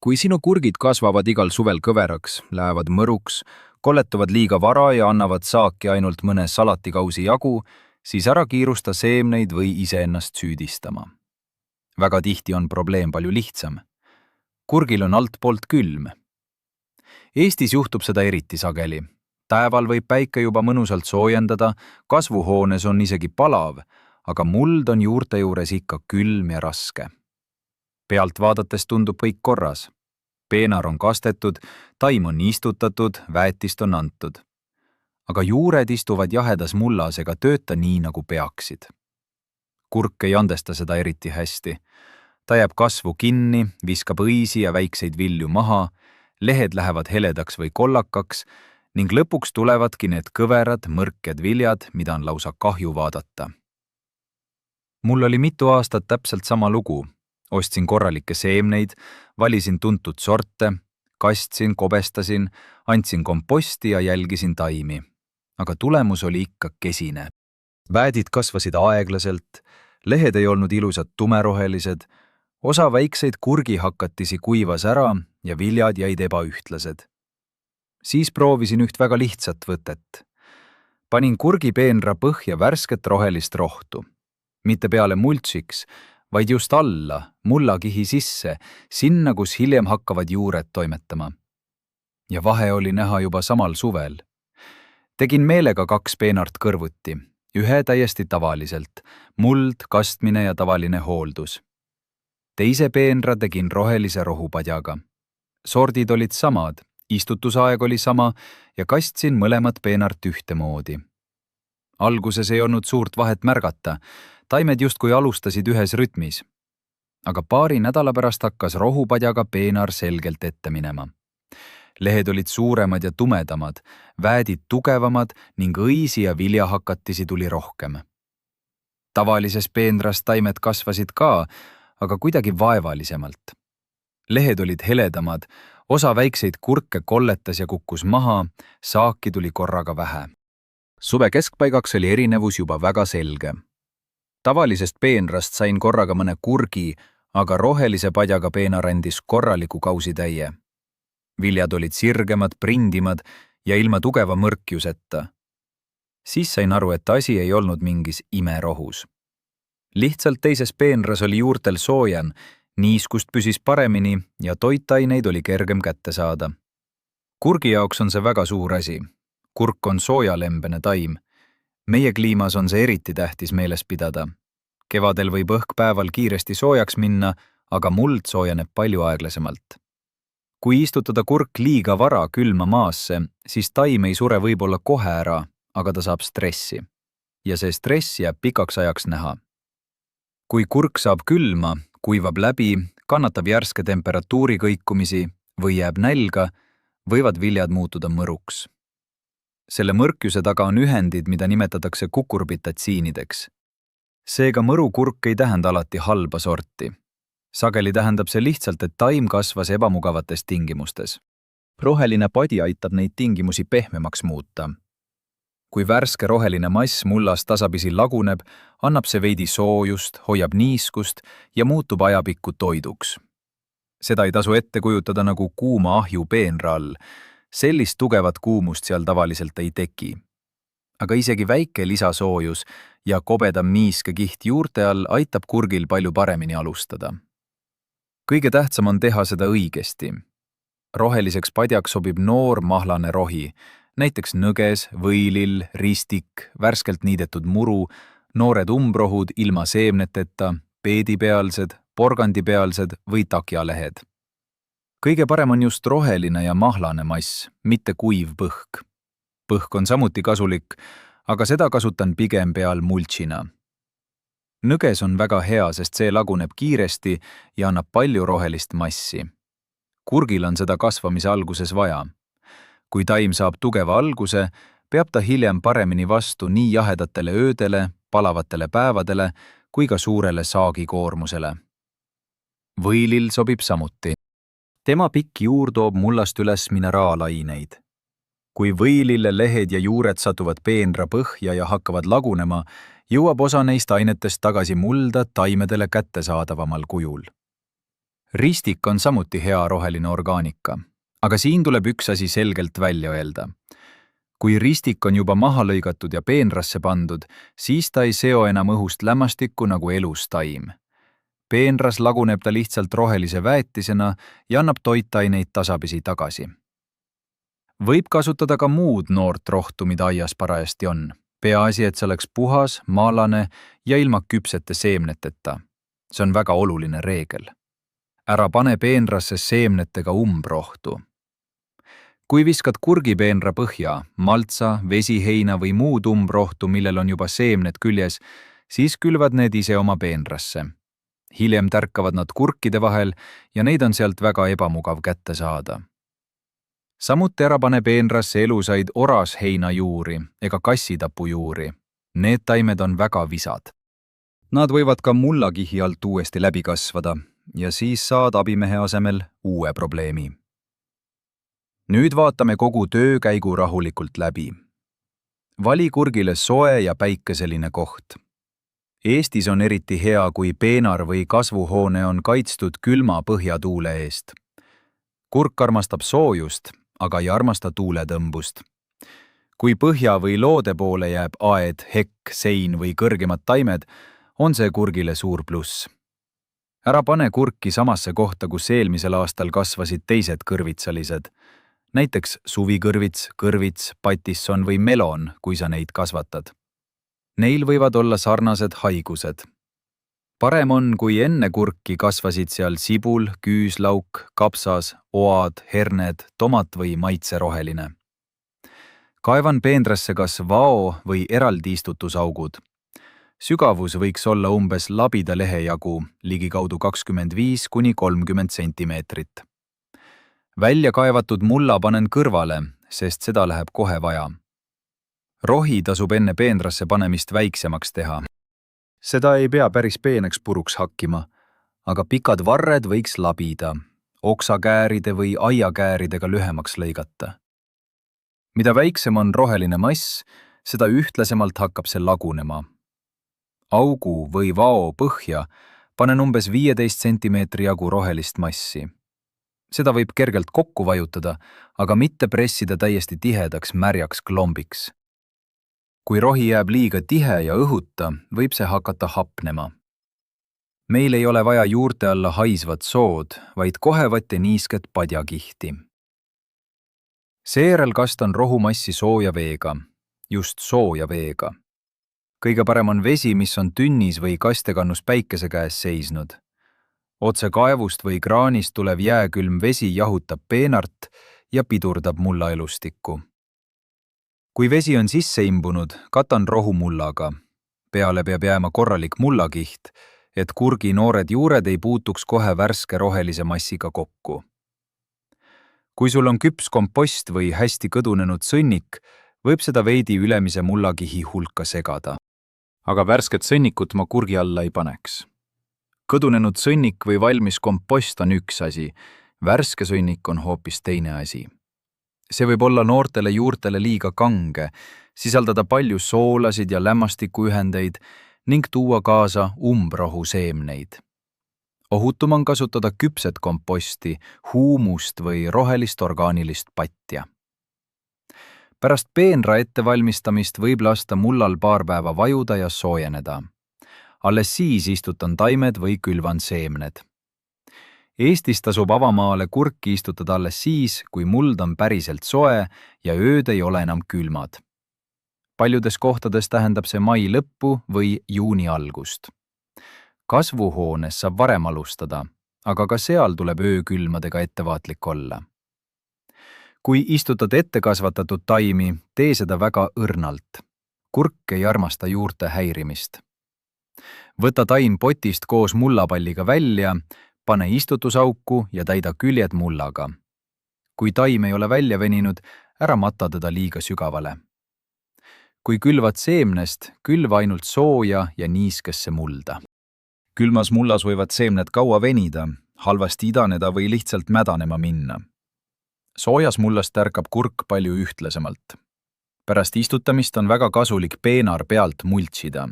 Kui sinu kurgid kasvavad igal suvel kõveraks, lähevad mõruks, kolletavad liiga vara ja annavad saaki ainult mõne salatikausi jagu, siis ära kiirusta seemneid või iseennast süüdistama. Väga tihti on probleem palju lihtsam. Kurgil on altpoolt külm. Eestis juhtub seda eriti sageli. Päeval võib päike juba mõnusalt soojendada, kasvuhoones on isegi palav, aga muld on juurte juures ikka külm ja raske. Pealt vaadates tundub kõik korras. Peenar on kastetud, taim on istutatud, väetist on antud. Aga juured istuvad jahedas mullas ega tööta nii, nagu peaksid. Kurk ei andesta seda eriti hästi. Ta jääb kasvu kinni, viskab õisi ja väikseid vilju maha, lehed lähevad heledaks või kollakaks ning lõpuks tulevadki need kõverad, mõrked viljad, mida on lausa kahju vaadata. Mul oli mitu aastat täpselt sama lugu. Ostsin korralikke seemneid, valisin tuntud sorte, kastsin, kobestasin, andsin komposti ja jälgisin taimi. Aga tulemus oli ikka kesine. Väedid kasvasid aeglaselt, lehed ei olnud ilusad tumerohelised, osa väikseid kurgihakatisi kuivas ära ja viljad jäid ebaühtlased. Siis proovisin üht väga lihtsat võtet. Panin kurgipeenra põhja värsket rohelist rohtu. Mitte peale multsiks, vaid just alla, mullakihi sisse, sinna, kus hiljem hakkavad juured toimetama. Ja vahe oli näha juba samal suvel. Tegin meelega 2 peenart kõrvuti, ühe täiesti tavaliselt, muld, kastmine ja tavaline hooldus. Teise peenra tegin rohelise rohupadjaga. Sordid olid samad, istutusaeg oli sama ja kastsin mõlemad peenart ühtemoodi. Alguses ei olnud suurt vahet märgata, taimed justkui alustasid ühes rütmis. Aga paari nädala pärast hakkas rohupadjaga peenar selgelt ette minema. Lehed olid suuremad ja tumedamad, väedid tugevamad ning õisi ja viljahakatisi tuli rohkem. Tavalises peenras taimed kasvasid ka, aga kuidagi vaevalisemalt. Lehed olid heledamad, osa väikseid kurke kolletas ja kukkus maha, saaki tuli korraga vähe. Suve keskpaigaks oli erinevus juba väga selge. Tavalisest peenrast sain korraga mõne kurgi, aga rohelise padjaga peenar andis korraliku kausitäie. Viljad olid sirgemad, prindimad ja ilma tugeva mõrkjuseta. Siis sain aru, et asi ei olnud mingis imerohus. Lihtsalt teises peenras oli juurtel soojem, niiskust püsis paremini ja toitaineid oli kergem kätte saada. Kurgi jaoks on see väga suur asi. Kurk on soojalembene taim. Meie kliimas on see eriti tähtis meeles pidada. Kevadel võib õhkpäeval kiiresti soojaks minna, aga muld soojeneb palju aeglasemalt. Kui istutada kurk liiga vara külma maasse, siis taim ei sure võib-olla kohe ära, aga ta saab stressi. Ja see stress jääb pikaks ajaks näha. Kui kurk saab külma, kuivab läbi, kannatab järske temperatuuri kõikumisi või jääb nälga, võivad viljad muutuda mõruks. Selle mõrkjuse taga on ühendid, mida nimetatakse kukurbitatsiinideks. Seega mõrukurk ei tähenda alati halba sorti. Sageli tähendab see lihtsalt, et taim kasvas ebamugavates tingimustes. Roheline padi aitab neid tingimusi pehmemaks muuta. Kui värske roheline mass mullas tasapisi laguneb, annab see veidi soojust, hoiab niiskust ja muutub ajapikku toiduks. Seda ei tasu ette kujutada nagu kuuma ahju peenra all. Sellist tugevat kuumust seal tavaliselt ei teki. Aga isegi väike lisasoojus ja kobedam niiske kiht juurte all aitab kurgil palju paremini alustada. Kõige tähtsam on teha seda õigesti. Roheliseks padjaks sobib noor mahlane rohi, näiteks nõges, võilill, ristik, värskelt niidetud muru, noored umbrohud ilma seemneteta, peedipealsed, porgandipealsed või takjalehed. Kõige parem on just roheline ja mahlane mass, mitte kuiv põhk. Põhk on samuti kasulik, aga seda kasutan pigem peal multsina. Nõges on väga hea, sest see laguneb kiiresti ja annab palju rohelist massi. Kurgil on seda kasvamise alguses vaja. Kui taim saab tugeva alguse, peab ta hiljem paremini vastu nii jahedatele öödele, palavatele päevadele kui ka suurele saagikoormusele. Võilill sobib samuti. Tema pikk juur toob mullast üles mineraalaineid. Kui võilille lehed ja juured satuvad peenra põhja ja hakkavad lagunema, jõuab osa neist ainetest tagasi mulda taimedele kättesaadavamal kujul. Ristik on samuti hea roheline orgaanika, aga siin tuleb üks asi selgelt välja öelda. Kui ristik on juba maha lõigatud ja peenrasse pandud, siis ta ei seo enam õhust lämmastikku nagu elus taim. Peenras laguneb ta lihtsalt rohelise väetisena ja annab toitaineid tasapisi tagasi. Võib kasutada ka muud noort rohtu, mida aias parajasti on. Peaasi, et see oleks puhas, maalane ja ilma küpsete seemneteta. See on väga oluline reegel. Ära pane peenrasse seemnetega umbrohtu. Kui viskad kurgipeenra põhja, maltsa, vesiheina või muud umbrohtu, millel on juba seemned küljes, siis külvad need ise oma peenrasse. Hiljem tärkavad nad kurkide vahel ja neid on sealt väga ebamugav kätte saada. Samuti ära pane peenrasse elusaid orasheinajuuri ega kassitapujuuri. Need taimed on väga visad. Nad võivad ka mullakihi alt uuesti läbi kasvada ja siis saad abimehe asemel uue probleemi. Nüüd vaatame kogu töökäigu rahulikult läbi. Vali kurgile soe ja päikeseline koht. Eestis on eriti hea, kui peenar või kasvuhoone on kaitstud külma põhjatuule eest. Kurk armastab soojust, aga ei armasta tuuletõmbust. Kui põhja või loode poole jääb aed, hekk, sein või kõrgemad taimed, on see kurgile suur pluss. Ära pane kurki samasse kohta, kus eelmisel aastal kasvasid teised kõrvitsalised. Näiteks suvikõrvits, kõrvits, patisson või melon, kui sa neid kasvatad. Neil võivad olla sarnased haigused. Parem on, kui enne kurki kasvasid seal sibul, küüslauk, kapsas, oad, herned, tomat või maitseroheline. Kaevan peenrasse kas vao või eraldi istutusaugud. Sügavus võiks olla umbes labida lehe jagu, ligikaudu 25–30 sentimeetrit. Välja kaevatud mulla panen kõrvale, sest seda läheb kohe vaja. Rohi tasub enne peenrasse panemist väiksemaks teha. Seda ei pea päris peeneks puruks hakkima, aga pikad varred võiks labida, oksakääride või aiakääridega lühemaks lõigata. Mida väiksem on roheline mass, seda ühtlasemalt hakkab see lagunema. Augu või vao põhja panen umbes 15 sentimeetri jagu rohelist massi. Seda võib kergelt kokku vajutada, aga mitte pressida täiesti tihedaks märjaks klombiks. Kui rohi jääb liiga tihe ja õhuta, võib see hakata hapnema. Meil ei ole vaja juurte alla haisvat sood, vaid kohevat ja niisket padjakihti. Seejärel kastan rohumassi sooja veega, just sooja veega. Kõige parem on vesi, mis on tünnis või kastekannus päikese käes seisnud. Otse kaevust või kraanist tulev jääkülm vesi jahutab peenart ja pidurdab mullaelustikku. Kui vesi on sisse imbunud, katan rohu mullaga. Peale peab jääma korralik mullakiht, et kurgi noored juured ei puutuks kohe värske rohelise massiga kokku. Kui sul on küps kompost või hästi kõdunenud sõnnik, võib seda veidi ülemise mullakihi hulka segada. Aga värsket sõnnikut ma kurgi alla ei paneks. Kõdunenud sõnnik või valmis kompost on üks asi, värske sõnnik on hoopis teine asi. See võib olla noortele juurtele liiga kange, sisaldada palju soolasid ja lämmastikuühendeid ning tuua kaasa umbrohu seemneid. Ohutum on kasutada küpset komposti, huumust või rohelist orgaanilist patja. Pärast peenra ettevalmistamist võib lasta mullal paar päeva vajuda ja soojeneda. Alles siis istutan taimed või külvan seemned. Eestis tasub avamaale kurki istutada alles siis, kui muld on päriselt soe ja ööd ei ole enam külmad. Paljudes kohtades tähendab see mai lõppu või juuni algust. Kasvuhoones saab varem alustada, aga ka seal tuleb öökülmadega ettevaatlik olla. Kui istutad ette kasvatatud taimi, tee seda väga õrnalt. Kurk ei armasta juurte häirimist. Võta taim potist koos mullapalliga välja, pane istutusauku ja täida küljed mullaga. Kui taim ei ole välja veninud, ära mata teda liiga sügavale. Kui külvad seemnest, külva ainult sooja ja niiskesse mulda. Külmas mullas võivad seemned kaua venida, halvasti idaneda või lihtsalt mädanema minna. Soojas mullast tärkab kurk palju ühtlasemalt. Pärast istutamist on väga kasulik peenar pealt multsida.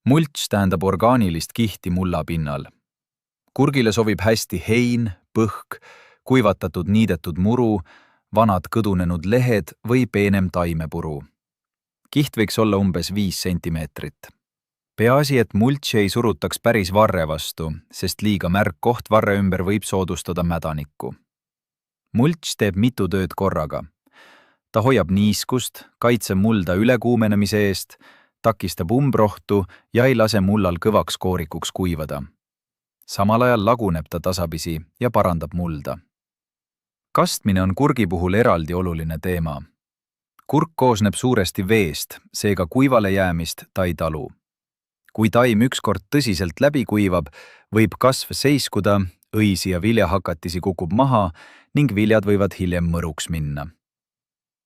Mults tähendab orgaanilist kihti mulla pinnal. Kurgile sobib hästi hein, põhk, kuivatatud niidetud muru, vanad kõdunenud lehed või peenem taimepuru. Kiht võiks olla umbes 5 sentimeetrit. Peaasi, et multši ei surutaks päris varre vastu, sest liiga märg koht varre ümber võib soodustada mädanikku. Multš teeb mitu tööd korraga. Ta hoiab niiskust, kaitseb mulda ülekuumenemise eest, takistab umbrohtu ja ei lase mullal kõvaks koorikuks kuivada. Samal ajal laguneb ta tasapisi ja parandab mulda. Kastmine on kurgi puhul eraldi oluline teema. Kurk koosneb suuresti veest, seega kuivale jäämist ta ei talu. Kui taim ükskord tõsiselt läbi kuivab, võib kasv seiskuda, õisi ja viljahakatisi kukub maha ning viljad võivad hiljem mõruks minna.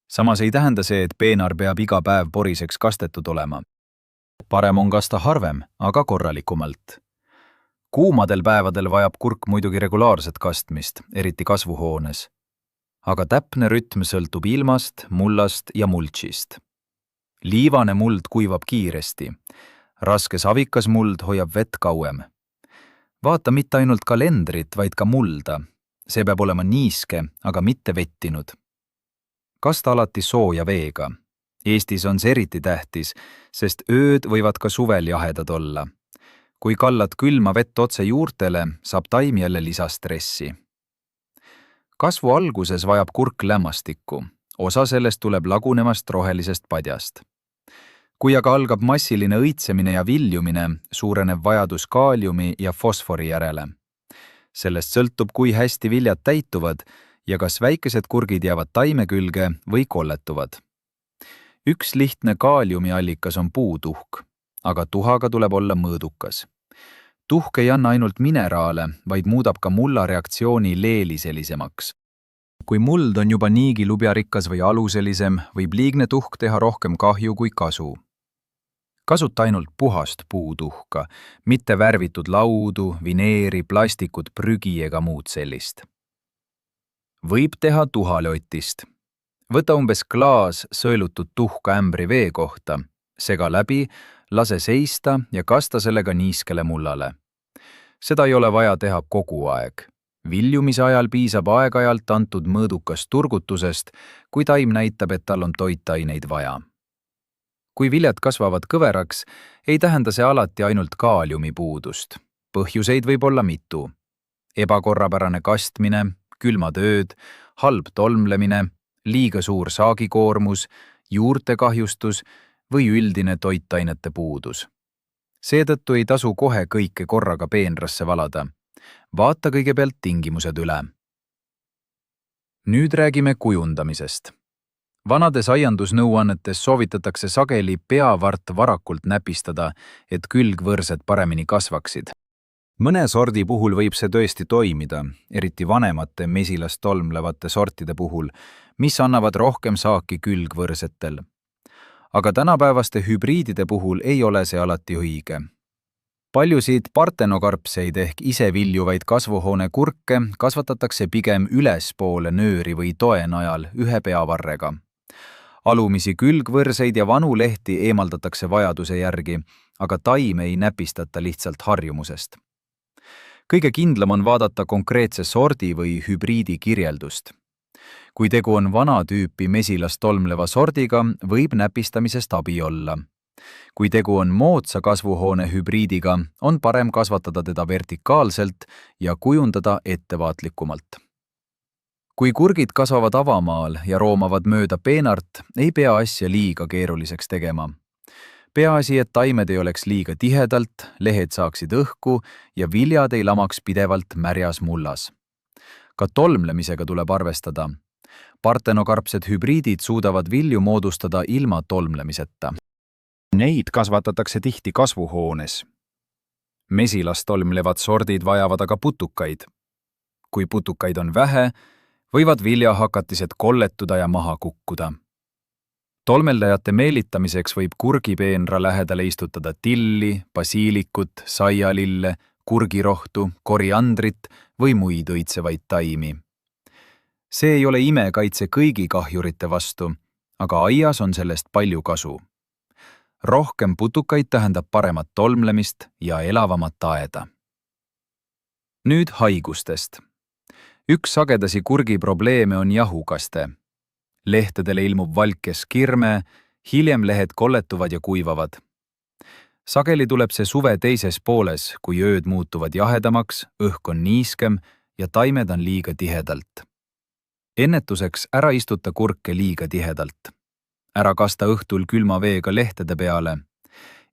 Samas ei tähenda see, et peenar peab iga päev poriseks kastetud olema. Parem on kasta harvem, aga korralikumalt. Kuumadel päevadel vajab kurk muidugi regulaarset kastmist, eriti kasvuhoones. Aga täpne rütm sõltub ilmast, mullast ja multšist. Liivane muld kuivab kiiresti. Raske savikas muld hoiab vett kauem. Vaata mitte ainult kalendrit, vaid ka mulda. See peab olema niiske, aga mitte vettinud. Kasta alati sooja veega. Eestis on see eriti tähtis, sest ööd võivad ka suvel jahedad olla. Kui kallad külma vett otse juurtele, saab taim jälle lisastressi. Kasvu alguses vajab kurk lämmastikku. Osa sellest tuleb lagunemast rohelisest padjast. Kui aga algab massiline õitsemine ja viljumine, suureneb vajadus kaaliumi ja fosfori järele. Sellest sõltub, kui hästi viljad täituvad ja kas väikesed kurgid jäävad taime külge või kolletuvad. Üks lihtne kaaliumiallikas on puutuhk, aga tuhaga tuleb olla mõõdukas. Tuhk ei anna ainult mineraale, vaid muudab ka mulla reaktsiooni leeliselisemaks. Kui muld on juba niigi lubjarikkas või aluselisem, võib liigne tuhk teha rohkem kahju kui kasu. Kasuta ainult puhast puutuhka, mitte värvitud laudu, vineeri, plastikut, prügi ega muud sellist. Võib teha tuhalotist. Võta umbes klaas sõelutud tuhka ämbri vee kohta, sega läbi, lase seista ja kasta sellega niiskele mullale. Seda ei ole vaja teha kogu aeg. Viljumise ajal piisab aeg-ajalt antud mõõdukast turgutusest, kui taim näitab, et tal on toitaineid vaja. Kui viljad kasvavad kõveraks, ei tähenda see alati ainult kaaliumi puudust. Põhjuseid võib olla mitu. Ebakorrapärane kastmine, külmad ööd, halb tolmlemine, liiga suur saagikoormus, juurte kahjustus või üldine toitainete puudus. Seetõttu ei tasu kohe kõike korraga peenrasse valada. Vaata kõigepealt tingimused üle. Nüüd räägime kujundamisest. Vanades aiandusnõuannetes soovitatakse sageli peavart varakult näpistada, et külgvõrsed paremini kasvaksid. Mõne sordi puhul võib see tõesti toimida, eriti vanemate mesilast tolmlevate sortide puhul, mis annavad rohkem saaki külgvõrsetel. Aga tänapäevaste hübriidide puhul ei ole see alati õige. Paljusid partenokarpseid ehk ise viljuvaid kasvuhoone kurke kasvatatakse pigem ülespoole nööri või toe najal ühe peavarrega. Alumisi külgvõrseid ja vanu lehti eemaldatakse vajaduse järgi, aga taime ei näpistata lihtsalt harjumusest. Kõige kindlam on vaadata konkreetse sordi või hübriidi kirjeldust. Kui tegu on vana tüüpi mesilast tolmleva sordiga, võib näpistamisest abi olla. Kui tegu on moodsa kasvuhoone hübriidiga, on parem kasvatada teda vertikaalselt ja kujundada ettevaatlikumalt. Kui kurgid kasvavad avamaal ja roomavad mööda peenart, ei pea asja liiga keeruliseks tegema. Peaasi, et taimed ei oleks liiga tihedalt, lehed saaksid õhku ja viljad ei lamaks pidevalt märjas mullas. Ka tolmlemisega tuleb arvestada. Partenokarpsed hübriidid suudavad vilju moodustada ilma tolmlemiseta. Neid kasvatatakse tihti kasvuhoones. Mesilast tolmlevad sordid vajavad aga putukaid. Kui putukaid on vähe, võivad viljahakatised kolletuda ja maha kukkuda. Tolmeldajate meelitamiseks võib kurgipeenra lähedale istutada tilli, basiilikut, saialille, kurgirohtu, koriandrit või muid õitsevaid taimi. See ei ole imekaitse kõigi kahjurite vastu, aga aias on sellest palju kasu. Rohkem putukaid tähendab paremat tolmlemist ja elavamat aeda. Nüüd haigustest. Üks sagedasi kurgi probleeme on jahukaste. Lehtedele ilmub valkes kirme, hiljem lehed kolletuvad ja kuivavad. Sageli tuleb see suve teises pooles, kui ööd muutuvad jahedamaks, õhk on niiskem ja taimed on liiga tihedalt. Ennetuseks ära istuta kurke liiga tihedalt. Ära kasta õhtul külma veega lehtede peale.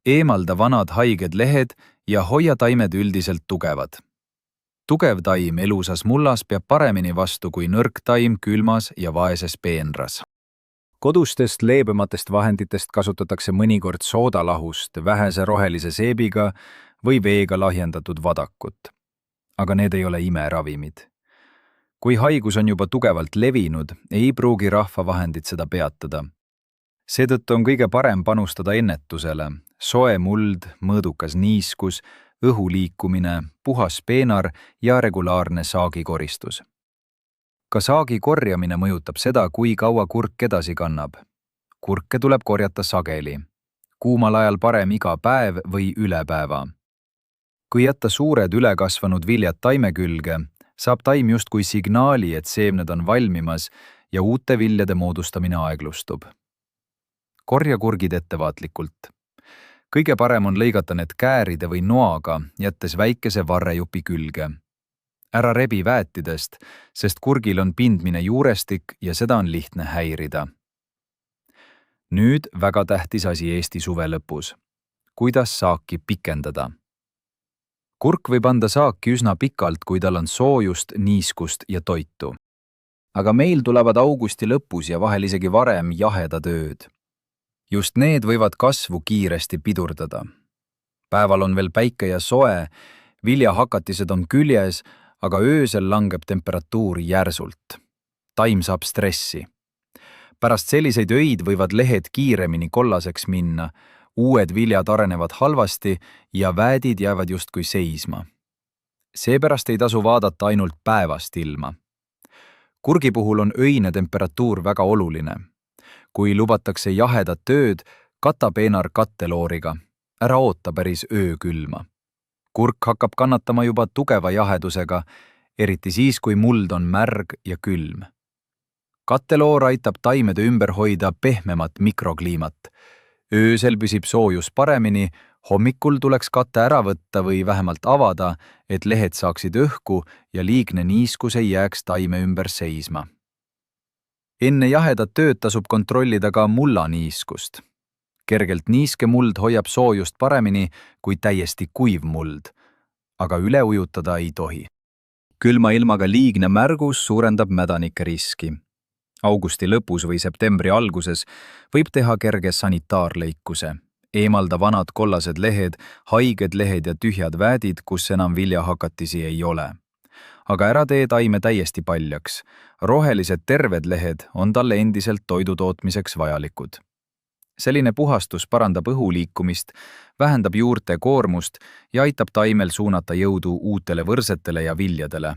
Eemalda vanad haiged lehed ja hoia taimed üldiselt tugevad. Tugev taim elusas mullas peab paremini vastu kui nõrk taim külmas ja vaeses peenras. Kodustest leebematest vahenditest kasutatakse mõnikord soodalahust vähese rohelise seebiga või veega lahjendatud vadakut. Aga need ei ole imeravimid. Kui haigus on juba tugevalt levinud, ei pruugi rahvavahendid seda peatada. Seetõttu on kõige parem panustada ennetusele, soe muld, mõõdukas niiskus, õhu liikumine, puhas peenar ja regulaarne saagikoristus. Ka saagi korjamine mõjutab seda, kui kaua kurk edasi kannab. Kurke tuleb korjata sageli. Kuumal ajal parem iga päev või üle päeva. Kui jätta suured ülekasvanud viljad taime külge, saab taim justkui signaali, et seemned on valmimas ja uute viljade moodustamine aeglustub. Korja kurgid ettevaatlikult. Kõige parem on lõigata need kääride või noaga, jättes väikese varrejupi külge. Ära rebi väetidest, sest kurgil on pindmine juurestik ja seda on lihtne häirida. Nüüd väga tähtis asi Eesti suve lõpus. Kuidas saaki pikendada? Kurk võib anda saaki üsna pikalt, kui tal on soojust, niiskust ja toitu. Aga meil tulevad augusti lõpus ja vahel isegi varem jahedad ööd. Just need võivad kasvu kiiresti pidurdada. Päeval on veel päike ja soe, viljahakatised on küljes, aga öösel langeb temperatuur järsult. Taim saab stressi. Pärast selliseid öid võivad lehed kiiremini kollaseks minna, uued viljad arenevad halvasti ja väädid jäävad justkui seisma. Seepärast ei tasu vaadata ainult päevast ilma. Kurgi puhul on öine temperatuur väga oluline. Kui lubatakse jahedat ööd, kata peenar kattelooriga. Ära oota päris öökülma. Kurk hakkab kannatama juba tugeva jahedusega, eriti siis, kui muld on märg ja külm. Katteloor aitab taimede ümber hoida pehmemat mikrokliimat. Öösel püsib soojus paremini, hommikul tuleks kate ära võtta või vähemalt avada, et lehed saaksid õhku ja liigne niiskus ei jääks taime ümber seisma. Enne jahedat tööd tasub kontrollida ka mullaniiskust. Kergelt niiske muld hoiab soojust paremini kui täiesti kuiv muld, aga üle ujutada ei tohi. Külma ilmaga liigne märgus suurendab mädanike riski. Augusti lõpus või septembri alguses võib teha kerge sanitaarlõikuse. Eemalda vanad kollased lehed, haiged lehed ja tühjad väädid, kus enam viljahakatisi ei ole. Aga ära tee taime täiesti paljaks. Rohelised terved lehed on talle endiselt toidu tootmiseks vajalikud. Selline puhastus parandab õhu liikumist, vähendab juurte koormust ja aitab taimel suunata jõudu uutele võrsetele ja viljadele.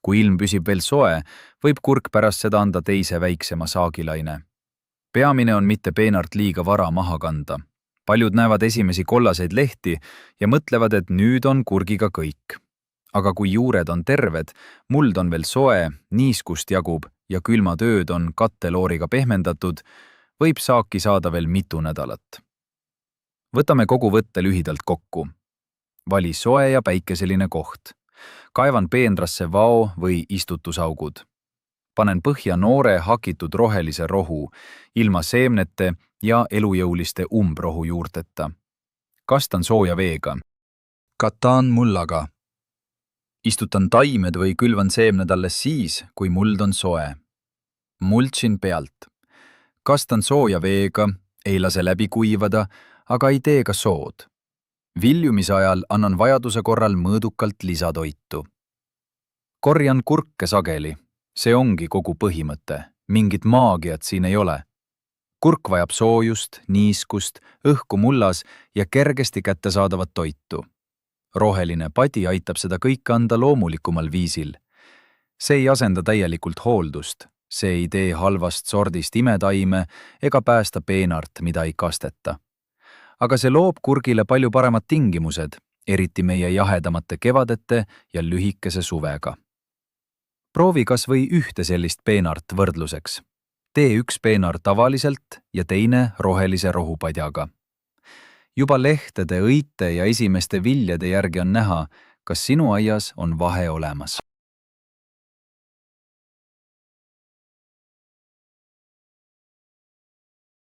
Kui ilm püsib veel soe, võib kurk pärast seda anda teise väiksema saagilaine. Peamine on mitte peenart liiga vara maha kanda. Paljud näevad esimesi kollaseid lehti ja mõtlevad, et nüüd on kurgiga kõik. Aga kui juured on terved, muld on veel soe, niiskust jagub ja külmad ööd on kattelooriga pehmendatud, võib saaki saada veel mitu nädalat. Võtame kogu võtte lühidalt kokku. Vali soe ja päikeseline koht. Kaevan peenrasse vao või istutusaugud. Panen põhja noore hakitud rohelise rohu, ilma seemnete ja elujõuliste umbrohu juurteta. Kastan sooja veega. Katan mullaga. Istutan taimed või külvan seemned alles siis, kui muld on soe. Multsin pealt. Kastan sooja veega, ei lase läbi kuivada, aga ei tee ka sood. Viljumise ajal annan vajaduse korral mõõdukalt lisatoitu. Korjan kurke sageli. See ongi kogu põhimõte. Mingit maagiat siin ei ole. Kurk vajab soojust, niiskust, õhku mullas ja kergesti kättesaadavat toitu. Roheline padi aitab seda kõike anda loomulikumal viisil. See ei asenda täielikult hooldust. See ei tee halvast sordist imetaime ega päästa peenart, mida ei kasteta. Aga see loob kurgile palju paremad tingimused, eriti meie jahedamate kevadete ja lühikese suvega. Proovi kas või ühte sellist peenart võrdluseks. Tee üks peenar tavaliselt ja teine rohelise rohupadjaga. Juba lehtede, õite ja esimeste viljade järgi on näha, kas sinu aias on vahe olemas.